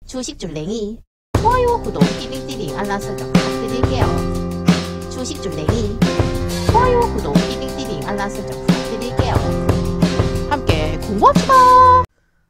주식줄랭이 좋아요, 구독, 띠링띠링 알람 설정 부탁드릴게요. 주식줄랭이 좋아요, 구독, 띠링띠링 알람 설정 부탁드릴게요. 함께 공부합시다.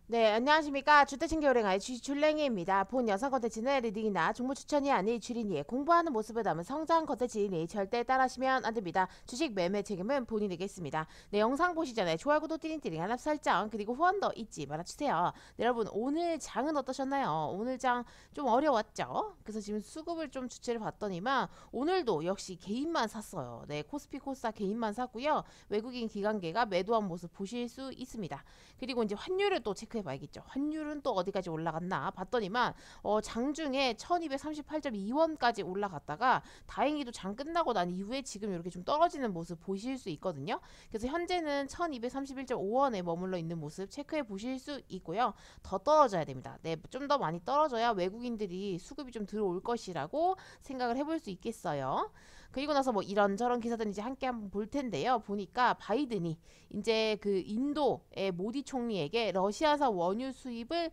네, 안녕하십니까. 주택신겨울행아의 주식줄랭이입니다. 본 영상 컨텐츠는 리딩이나 정보 추천이 아닌 주린이의 공부하는 모습을 담은 성장 컨텐츠이니 절대 따라하시면 안됩니다. 주식 매매 책임은 본인에게 있습니다. 네, 영상 보시 전에 좋아요, 구독, 띠링띠링 알람 설정 그리고 후원도 잊지 말아주세요. 네, 여러분 오늘 장은 어떠셨나요? 오늘 장 좀 어려웠죠? 그래서 지금 수급을 좀 주체를 봤더니만 오늘도 역시 개인만 샀어요. 네, 코스피 코스닥 개인만 샀고요. 외국인 기관계가 매도한 모습 보실 수 있습니다. 그리고 이제 환율을 또 체크해봐야겠죠. 환율은 또 어디까지 올라갔나 봤더니만 장중에 1238.2원까지 올라갔다가 다행히도 장 끝나고 난 이후에 지금 이렇게 좀 떨어지는 모습 보실 수 있거든요. 그래서 현재는 1231.5원에 머물러 있는 모습 체크해 보실 수 있고요. 더 떨어져야 됩니다. 네, 좀 더 많이 떨어져야 외국인들이 수급이 좀 들어올 것이라고 생각을 해볼 수 있겠어요. 그리고 나서 뭐 이런저런 기사들 이제 함께 한번 볼 텐데요. 보니까 바이든이 이제 그 인도의 모디 총리에게 러시아산 원유 수입을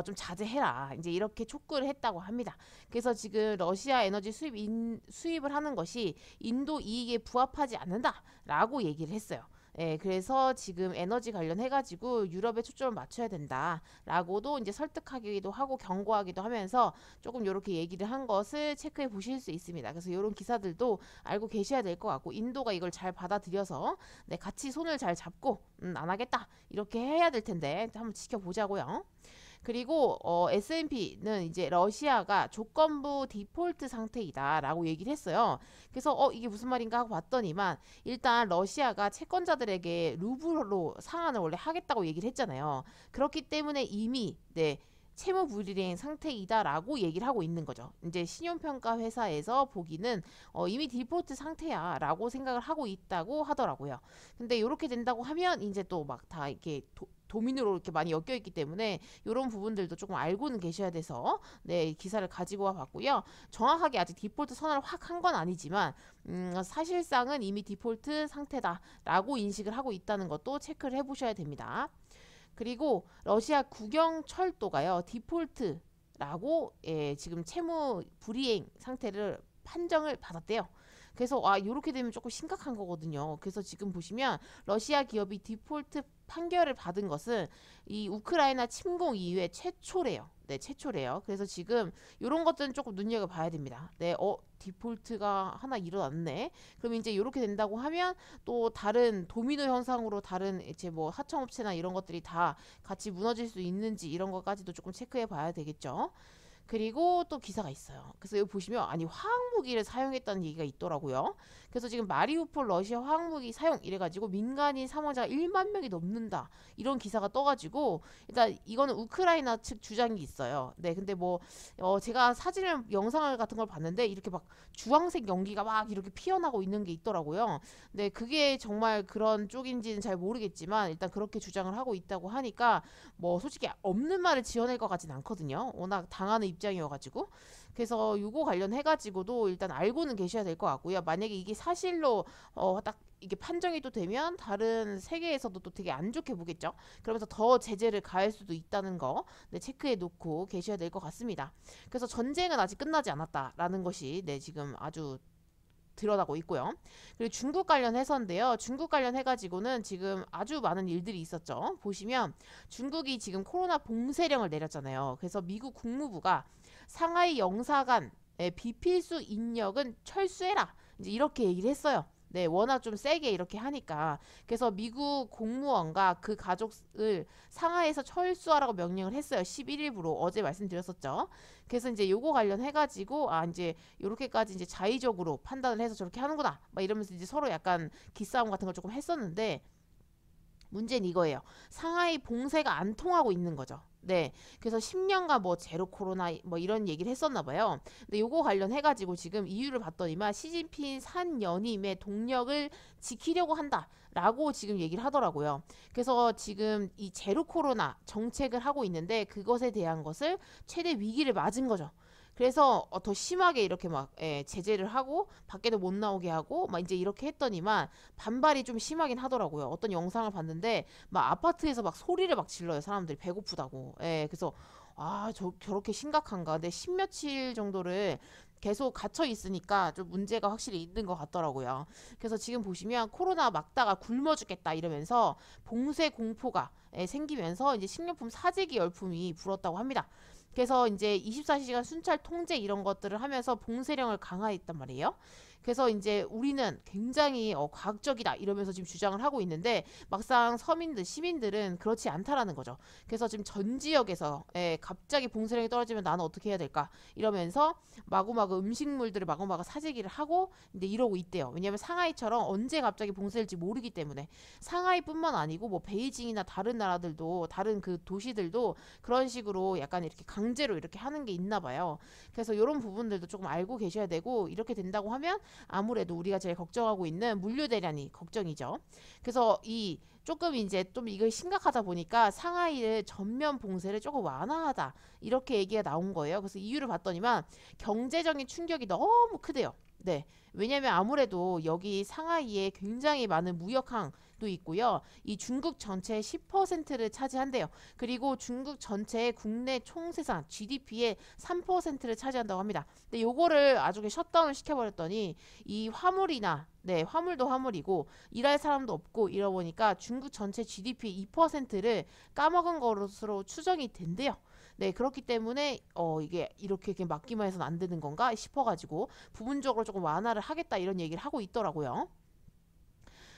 좀 자제해라. 이제 이렇게 촉구를 했다고 합니다. 그래서 지금 러시아 에너지 수입을 하는 것이 인도 이익에 부합하지 않는다라고 얘기를 했어요. 예, 그래서 지금 에너지 관련해가지고 유럽에 초점을 맞춰야 된다라고도 이제 설득하기도 하고 경고하기도 하면서 조금 이렇게 얘기를 한 것을 체크해 보실 수 있습니다. 그래서 이런 기사들도 알고 계셔야 될 것 같고 인도가 이걸 잘 받아들여서 네, 같이 손을 잘 잡고 안 하겠다 이렇게 해야 될 텐데 한번 지켜보자고요. 그리고 S&P는 이제 러시아가 조건부 디폴트 상태이다 라고 얘기를 했어요. 그래서 이게 무슨 말인가 하고 봤더니만 일단 러시아가 채권자들에게 루블로 상환을 원래 하겠다고 얘기를 했잖아요. 그렇기 때문에 이미 네, 채무 불이행 상태이다라고 얘기를 하고 있는 거죠. 이제 신용평가 회사에서 보기는 이미 디폴트 상태야라고 생각을 하고 있다고 하더라고요. 근데 이렇게 된다고 하면 이제 또 막 다 이렇게 도민으로 이렇게 많이 엮여 있기 때문에 이런 부분들도 조금 알고는 계셔야 돼서 네, 기사를 가지고 와 봤고요. 정확하게 아직 디폴트 선언을 확 한 건 아니지만 사실상은 이미 디폴트 상태다라고 인식을 하고 있다는 것도 체크를 해보셔야 됩니다. 그리고 러시아 국영철도가요 디폴트라고 지금 채무 불이행 상태를 판정을 받았대요. 그래서 이렇게 되면 조금 심각한 거거든요. 그래서 지금 보시면 러시아 기업이 디폴트 판결을 받은 것은 이 우크라이나 침공 이후에 최초래요. 네, 최초래요. 그래서 지금 이런 것들은 조금 눈여겨봐야 됩니다. 네, 디폴트가 하나 일어났네. 그럼 이제 이렇게 된다고 하면 또 다른 도미노 현상으로 다른 이제 뭐 하청업체나 이런 것들이 다 같이 무너질 수 있는지 이런 것까지도 조금 체크해 봐야 되겠죠. 그리고 또 기사가 있어요. 그래서 여기 보시면 아니 화학무기를 사용했다는 얘기가 있더라고요. 그래서 지금 마리우폴 러시아 화학무기 사용 이래가지고 민간인 사망자가 1만 명이 넘는다 이런 기사가 떠가지고 일단 이거는 우크라이나 측 주장이 있어요. 네, 근데 뭐 제가 사진을 영상을 같은 걸 봤는데 이렇게 막 주황색 연기가 막 이렇게 피어나고 있는 게 있더라고요. 네, 그게 정말 그런 쪽인지는 잘 모르겠지만 일단 그렇게 주장을 하고 있다고 하니까 뭐 솔직히 없는 말을 지어낼 것 같진 않거든요. 워낙 당하는 입장이어가지고. 그래서 요거 관련해가지고도 일단 알고는 계셔야 될 것 같고요. 만약에 이게 사실로 딱 이게 판정이 또 되면 다른 세계에서도 또 되게 안 좋게 보겠죠. 그러면서 더 제재를 가할 수도 있다는 거 네, 체크해 놓고 계셔야 될 것 같습니다. 그래서 전쟁은 아직 끝나지 않았다라는 것이 네, 지금 아주 드러나고 있고요. 그리고 중국 관련해서인데요. 중국 관련해가지고는 지금 아주 많은 일들이 있었죠. 보시면 중국이 지금 코로나 봉쇄령을 내렸잖아요. 그래서 미국 국무부가 상하이 영사관의 비필수 인력은 철수해라. 이제 이렇게 얘기를 했어요. 네, 워낙 좀 세게 이렇게 하니까. 그래서 미국 공무원과 그 가족을 상하이에서 철수하라고 명령을 했어요. 11일부로 어제 말씀드렸었죠. 그래서 이제 요거 관련해가지고 이제 요렇게까지 이제 자의적으로 판단을 해서 저렇게 하는구나. 막 이러면서 이제 서로 약간 기싸움 같은 걸 조금 했었는데 문제는 이거예요. 상하이 봉쇄가 안 통하고 있는 거죠. 네, 그래서 10년간 뭐 제로 코로나 뭐 이런 얘기를 했었나 봐요. 근데 요거 관련해가지고 지금 이유를 봤더니만 시진핑 산연임의 동력을 지키려고 한다라고 지금 얘기를 하더라고요. 그래서 지금 이 제로 코로나 정책을 하고 있는데 그것에 대한 것을 최대 위기를 맞은 거죠. 그래서 더 심하게 이렇게 막 제재를 하고 밖에도 못 나오게 하고 막 이제 이렇게 했더니만 반발이 좀 심하긴 하더라고요. 어떤 영상을 봤는데 막 아파트에서 막 소리를 막 질러요. 사람들이 배고프다고. 그래서 아, 저렇게 심각한가? 근데 십몇칠 정도를 계속 갇혀 있으니까 좀 문제가 확실히 있는 것 같더라고요. 그래서 지금 보시면 코로나 막다가 굶어 죽겠다 이러면서 봉쇄 공포가 생기면서 이제 식료품 사재기 열풍이 불었다고 합니다. 그래서 이제 24시간 순찰 통제 이런 것들을 하면서 봉쇄령을 강화했단 말이에요. 그래서 이제 우리는 굉장히 과학적이다 이러면서 지금 주장을 하고 있는데 막상 서민들, 시민들은 그렇지 않다라는 거죠. 그래서 지금 전 지역에서 갑자기 봉쇄령이 떨어지면 나는 어떻게 해야 될까 이러면서 마구마구 음식물들을 마구마구 사재기를 하고 이제 이러고 있대요. 왜냐하면 상하이처럼 언제 갑자기 봉쇄될지 모르기 때문에. 상하이뿐만 아니고 뭐 베이징이나 다른 나라들도, 다른 그 도시들도 그런 식으로 약간 이렇게 강제로 이렇게 하는 게 있나 봐요. 그래서 이런 부분들도 조금 알고 계셔야 되고, 이렇게 된다고 하면 아무래도 우리가 제일 걱정하고 있는 물류 대란이 걱정이죠. 그래서 이 조금 이제 좀 이거 심각하다 보니까 상하이를 전면 봉쇄를 조금 완화하다 이렇게 얘기가 나온 거예요. 그래서 이유를 봤더니만 경제적인 충격이 너무 크대요. 네. 왜냐면 아무래도 여기 상하이에 굉장히 많은 무역항도 있고요. 이 중국 전체의 10%를 차지한대요. 그리고 중국 전체의 국내 총생산 GDP의 3%를 차지한다고 합니다. 근데 요거를 아주 셧다운을 시켜버렸더니 이 화물이나 화물도 화물이고 일할 사람도 없고 이러 보니까 중국 전체 GDP 2%를 까먹은 것으로 추정이 된대요. 네, 그렇기 때문에 이게 이렇게 맡기만 해서는 안 되는 건가 싶어가지고 부분적으로 조금 완화를 하겠다 이런 얘기를 하고 있더라고요.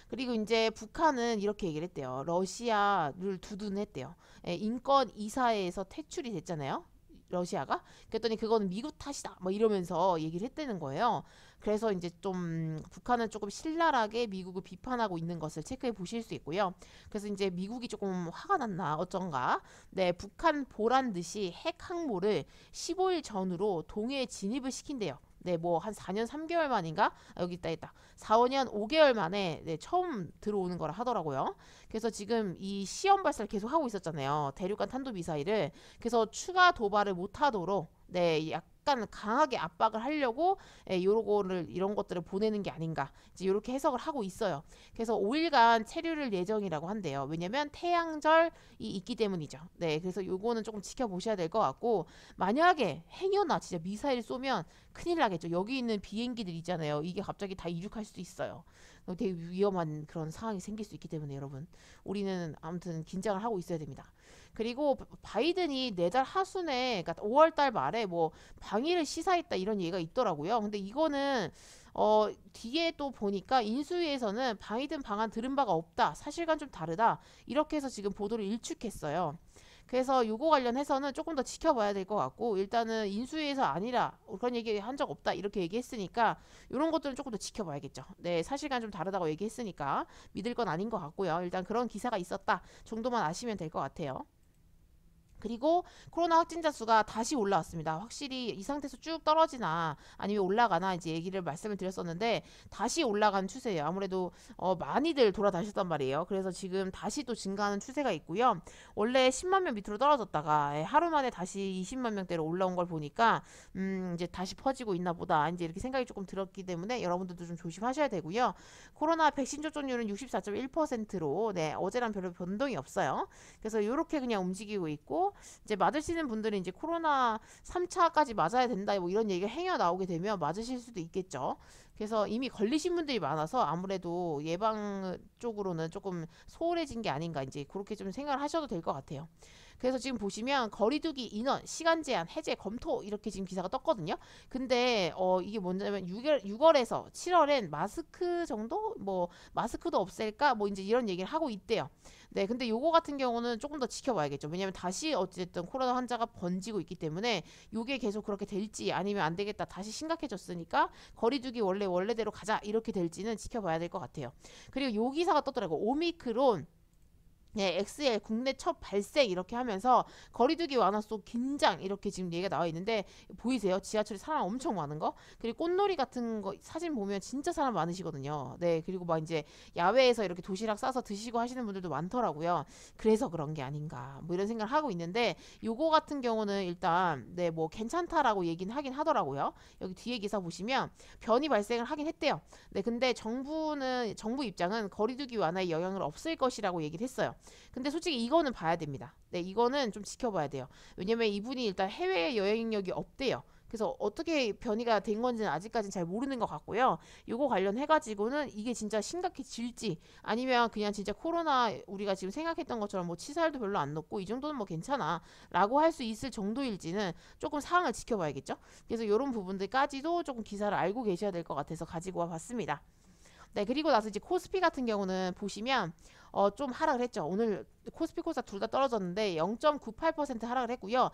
그리고 이제 북한은 이렇게 얘기를 했대요. 러시아를 두둔했대요. 인권 이사회에서 퇴출이 됐잖아요. 러시아가. 그랬더니 그거는 미국 탓이다. 뭐 이러면서 얘기를 했다는 거예요. 그래서 이제 좀 북한은 조금 신랄하게 미국을 비판하고 있는 것을 체크해 보실 수 있고요. 그래서 이제 미국이 조금 화가 났나 어쩐가. 네, 북한 보란 듯이 핵 항모를 15일 전후로 동해에 진입을 시킨대요. 네, 뭐 한 4년 3개월 만인가? 아, 여기 있다. 4, 5년 5개월 만에 처음 들어오는 거라 하더라고요. 그래서 지금 이 시험 발사를 계속 하고 있었잖아요. 대륙간 탄도 미사일을. 그래서 추가 도발을 못 하도록 약간 강하게 압박을 하려고 요거를 이런 것들을 보내는 게 아닌가 이제 이렇게 해석을 하고 있어요. 그래서 5일간 체류를 예정이라고 한대요. 왜냐면 태양절이 있기 때문이죠. 네, 그래서 요거는 조금 지켜보셔야 될 것 같고, 만약에 행여나 진짜 미사일 쏘면 큰일 나겠죠. 여기 있는 비행기들 있잖아요. 이게 갑자기 다 이륙할 수도 있어요. 되게 위험한 그런 상황이 생길 수 있기 때문에 여러분, 우리는 아무튼 긴장을 하고 있어야 됩니다. 그리고 바이든이 내달 하순에, 그러니까 5월달 말에 뭐 방위를 시사했다 이런 얘기가 있더라고요. 근데 이거는 뒤에 또 보니까 인수위에서는 바이든 방안 들은 바가 없다, 사실과는 좀 다르다 이렇게 해서 지금 보도를 일축했어요. 그래서 요거 관련해서는 조금 더 지켜봐야 될 것 같고, 일단은 인수위에서 아니라 그런 얘기 한 적 없다 이렇게 얘기했으니까 이런 것들은 조금 더 지켜봐야겠죠. 네, 사실과는 좀 다르다고 얘기했으니까 믿을 건 아닌 것 같고요. 일단 그런 기사가 있었다 정도만 아시면 될 것 같아요. 그리고 코로나 확진자 수가 다시 올라왔습니다. 확실히 이 상태에서 쭉 떨어지나 아니면 올라가나 이제 얘기를 말씀을 드렸었는데 다시 올라간 추세예요. 아무래도 많이들 돌아다녔단 말이에요. 그래서 지금 다시 또 증가하는 추세가 있고요. 원래 10만 명 밑으로 떨어졌다가 하루 만에 다시 20만 명대로 올라온 걸 보니까 이제 다시 퍼지고 있나 보다 이제 이렇게 생각이 조금 들었기 때문에 여러분들도 좀 조심하셔야 되고요. 코로나 백신 접종률은 64.1%로 어제랑 별로 변동이 없어요. 그래서 이렇게 그냥 움직이고 있고, 이제 맞으시는 분들은 이제 코로나 3차까지 맞아야 된다 뭐 이런 얘기가 행여 나오게 되면 맞으실 수도 있겠죠. 그래서 이미 걸리신 분들이 많아서 아무래도 예방 쪽으로는 조금 소홀해진 게 아닌가 이제 그렇게 좀 생각을 하셔도 될 것 같아요. 그래서 지금 보시면 거리두기 인원, 시간 제한, 해제 검토 이렇게 지금 기사가 떴거든요. 근데 이게 뭐냐면 6월에서 7월엔 마스크 정도? 뭐 마스크도 없앨까? 뭐 이제 이런 얘기를 하고 있대요. 네, 근데 요거 같은 경우는 조금 더 지켜봐야겠죠. 왜냐면 다시 어쨌든 코로나 환자가 번지고 있기 때문에 요게 계속 그렇게 될지 아니면 안 되겠다 다시 심각해졌으니까 거리두기 원래대로 가자 이렇게 될지는 지켜봐야 될 것 같아요. 그리고 요 기사가 떴더라고. 오미크론 XL 국내 첫 발생 이렇게 하면서 거리두기 완화 속 긴장 이렇게 지금 얘기가 나와 있는데 보이세요? 지하철에 사람 엄청 많은 거. 그리고 꽃놀이 같은 거 사진 보면 진짜 사람 많으시거든요. 네, 그리고 막 이제 야외에서 이렇게 도시락 싸서 드시고 하시는 분들도 많더라고요. 그래서 그런 게 아닌가 뭐 이런 생각을 하고 있는데, 요거 같은 경우는 일단 뭐 괜찮다라고 얘기는 하긴 하더라고요. 여기 뒤에 기사 보시면 변이 발생을 하긴 했대요. 네, 근데 정부 입장은 거리두기 완화의 영향을 없앨 것이라고 얘기를 했어요. 근데 솔직히 이거는 봐야 됩니다. 네, 이거는 좀 지켜봐야 돼요. 왜냐면 이분이 일단 해외 여행력이 없대요. 그래서 어떻게 변이가 된 건지는 아직까지는 잘 모르는 것 같고요. 요거 관련해가지고는 이게 진짜 심각해질지 아니면 그냥 진짜 코로나 우리가 지금 생각했던 것처럼 뭐 치살도 별로 안 높고 이 정도는 뭐 괜찮아 라고 할 수 있을 정도일지는 조금 상황을 지켜봐야겠죠. 그래서 이런 부분들까지도 조금 기사를 알고 계셔야 될 것 같아서 가지고 와 봤습니다. 네, 그리고 나서 이제 코스피 같은 경우는 보시면 좀 하락을 했죠. 오늘 코스피 코스닥 둘 다 떨어졌는데 0.98% 하락을 했고요.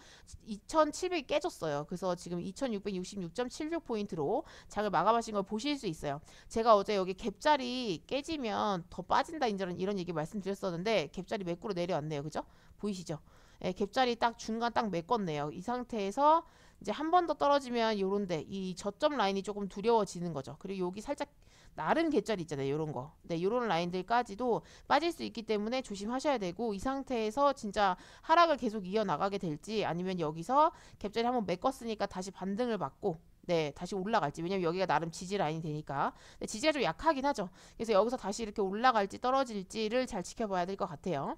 2700이 깨졌어요. 그래서 지금 2666.76포인트로 장을 마감하신 걸 보실 수 있어요. 제가 어제 여기 갭자리 깨지면 더 빠진다 이런 얘기 말씀드렸었는데 갭자리 매꾸로 내려왔네요. 그죠? 보이시죠? 예, 갭자리 딱 중간 딱 메꿨네요. 이 상태에서 이제 한 번 더 떨어지면 요런데 이 저점 라인이 조금 두려워지는 거죠. 그리고 여기 살짝 나른 갯자리 있잖아요. 요런 거. 네, 요런 라인들까지도 빠질 수 있기 때문에 조심하셔야 되고 이 상태에서 진짜 하락을 계속 이어나가게 될지 아니면 여기서 갭자리 한번 메꿨으니까 다시 반등을 받고 네, 다시 올라갈지. 왜냐면 여기가 나름 지지 라인이 되니까. 네, 지지가 좀 약하긴 하죠. 그래서 여기서 다시 이렇게 올라갈지 떨어질지를 잘 지켜봐야 될 것 같아요.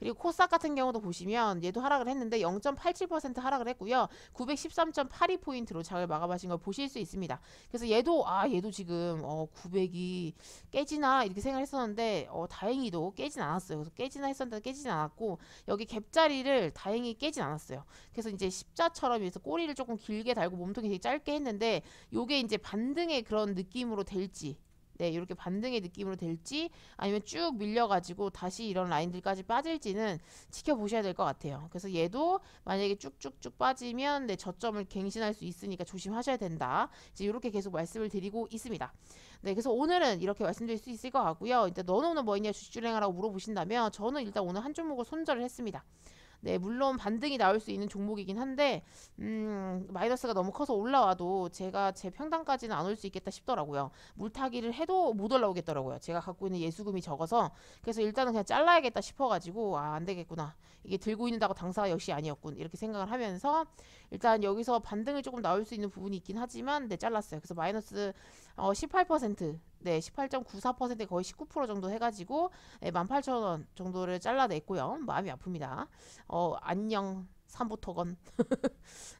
그리고 코스닥 같은 경우도 보시면 얘도 하락을 했는데 0.87% 하락을 했고요. 913.82포인트로 장을 마감하신 걸 보실 수 있습니다. 그래서 얘도 지금 900이 깨지나 이렇게 생각했었는데 다행히도 깨진 않았어요. 그래서 깨지나 했었는데 깨지진 않았고 여기 갭자리를 다행히 깨진 않았어요. 그래서 이제 십자처럼 해서 꼬리를 조금 길게 달고 몸통이 되게 짧게 했는데 요게 이제 반등의 그런 느낌으로 될지 네, 이렇게 반등의 느낌으로 될지 아니면 쭉 밀려가지고 다시 이런 라인들까지 빠질지는 지켜보셔야 될 것 같아요. 그래서 얘도 만약에 쭉쭉쭉 빠지면 네, 저점을 갱신할 수 있으니까 조심하셔야 된다. 이제 이렇게 계속 말씀을 드리고 있습니다. 네, 그래서 오늘은 이렇게 말씀드릴 수 있을 것 같고요. 일단 너는 오늘 뭐 있냐 주식주행하라고 물어보신다면 저는 일단 오늘 한 종목을 손절을 했습니다. 네, 물론 반등이 나올 수 있는 종목이긴 한데 마이너스가 너무 커서 올라와도 제가 제 평단까지는 안 올 수 있겠다 싶더라고요. 물타기를 해도 못 올라오겠더라고요. 제가 갖고 있는 예수금이 적어서 그래서 일단은 그냥 잘라야겠다 싶어가지고 안 되겠구나. 이게 들고 있는다고 당사가 역시 아니었군. 이렇게 생각을 하면서 일단 여기서 반등이 조금 나올 수 있는 부분이 있긴 하지만 네, 잘랐어요. 그래서 마이너스 18% 네, 18.94% 거의 19% 정도 해가지고 18,000원 정도를 잘라냈고요. 마음이 아픕니다. 안녕 삼부토건.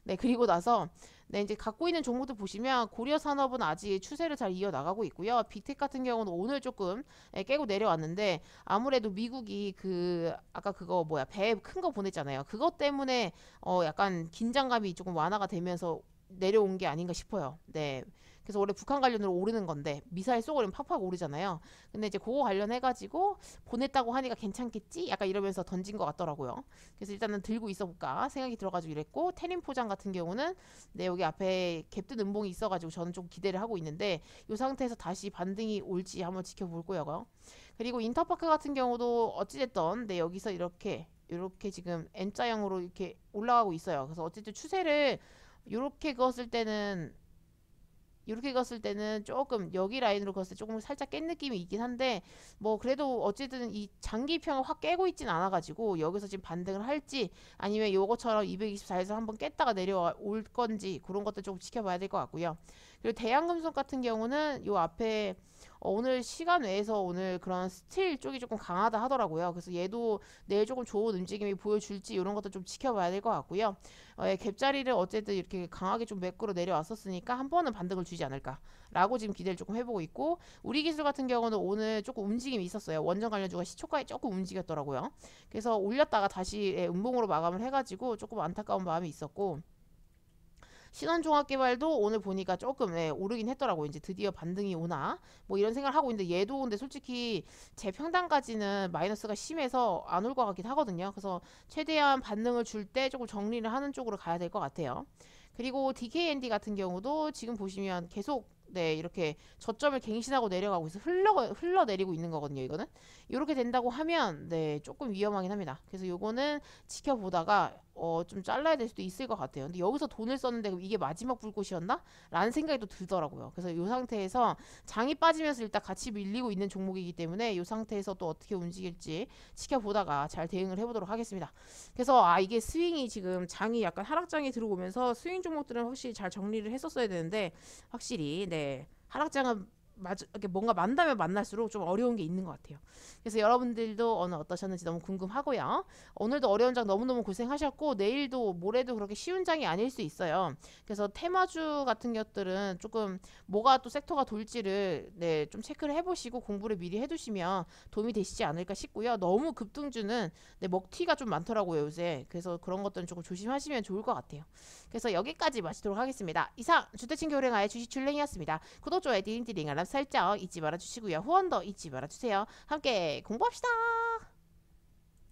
네, 그리고 나서 네, 이제 갖고 있는 종목들 보시면 고려 산업은 아직 추세를 잘 이어나가고 있고요. 빅텍 같은 경우는 오늘 조금 깨고 내려왔는데 아무래도 미국이 아까 그거 배 큰 거 보냈잖아요. 그것 때문에 약간 긴장감이 조금 완화가 되면서 내려온 게 아닌가 싶어요. 네. 그래서 원래 북한 관련으로 오르는 건데 미사일 쏘고는 팍팍 오르잖아요. 근데 이제 그거 관련해가지고 보냈다고 하니까 괜찮겠지? 약간 이러면서 던진 것 같더라고요. 그래서 일단은 들고 있어볼까 생각이 들어가지고 이랬고 태림 포장 같은 경우는 네, 여기 앞에 갭뜬 음봉이 있어가지고 저는 좀 기대를 하고 있는데 이 상태에서 다시 반등이 올지 한번 지켜볼 거고요. 그리고 인터파크 같은 경우도 어찌됐던 네, 여기서 이렇게 지금 N자형으로 이렇게 올라가고 있어요. 그래서 어쨌든 추세를 이렇게 그었을 때는 조금 여기 라인으로 그었을 때 조금 살짝 깬 느낌이 있긴 한데 뭐 그래도 어쨌든 이 장기평을 확 깨고 있진 않아가지고 여기서 지금 반등을 할지 아니면 요거처럼 224에서 한번 깼다가 내려올 건지 그런 것도 조금 지켜봐야 될 것 같고요. 그리고 대양금속 같은 경우는 요 앞에 오늘 시간 외에서 오늘 그런 스틸 쪽이 조금 강하다 하더라고요. 그래서 얘도 내일 조금 좋은 움직임이 보여줄지 이런 것도 좀 지켜봐야 될 것 같고요. 갭자리를 어쨌든 이렇게 강하게 좀 매꾸로 내려왔었으니까 한 번은 반등을 주지 않을까라고 지금 기대를 조금 해보고 있고 우리 기술 같은 경우는 오늘 조금 움직임이 있었어요. 원전 관련주가 시초가에 조금 움직였더라고요. 그래서 올렸다가 다시 음봉으로 마감을 해가지고 조금 안타까운 마음이 있었고 신원종합개발도 오늘 보니까 조금 오르긴 했더라고요. 이제 드디어 반등이 오나 뭐 이런 생각을 하고 있는데 얘도 근데 솔직히 제 평단까지는 마이너스가 심해서 안 올 것 같긴 하거든요. 그래서 최대한 반등을 줄 때 조금 정리를 하는 쪽으로 가야 될 것 같아요. 그리고 DKND 같은 경우도 지금 보시면 계속 네, 이렇게 저점을 갱신하고 내려가고 있어 흘러내리고 있는 거거든요. 이거는 이렇게 된다고 하면 네, 조금 위험하긴 합니다. 그래서 요거는 지켜보다가 좀 잘라야 될 수도 있을 것 같아요. 근데 여기서 돈을 썼는데 그럼 이게 마지막 불꽃이었나? 라는 생각이 또 들더라고요. 그래서 이 상태에서 장이 빠지면서 일단 같이 밀리고 있는 종목이기 때문에 이 상태에서 또 어떻게 움직일지 지켜보다가 잘 대응을 해보도록 하겠습니다. 그래서 이게 스윙이 지금 장이 약간 하락장이 들어오면서 스윙 종목들은 확실히 잘 정리를 했었어야 되는데 확실히 네, 하락장은 이렇게 뭔가 만나면 만날수록 좀 어려운 게 있는 것 같아요. 그래서 여러분들도 오늘 어떠셨는지 너무 궁금하고요. 오늘도 어려운 장 너무너무 고생하셨고 내일도 모레도 그렇게 쉬운 장이 아닐 수 있어요. 그래서 테마주 같은 것들은 조금 뭐가 또 섹터가 돌지를 네, 좀 체크를 해보시고 공부를 미리 해두시면 도움이 되시지 않을까 싶고요. 너무 급등주는 네, 먹튀가 좀 많더라고요 요새. 그래서 그런 것들은 조금 조심하시면 좋을 것 같아요. 그래서 여기까지 마치도록 하겠습니다. 이상 주택친 교랭아의 주식 줄랭이었습니다. 구독, 좋아요, 띠링띠링 알람 설정 잊지 말아주시고요. 후원도 잊지 말아주세요. 함께 공부합시다.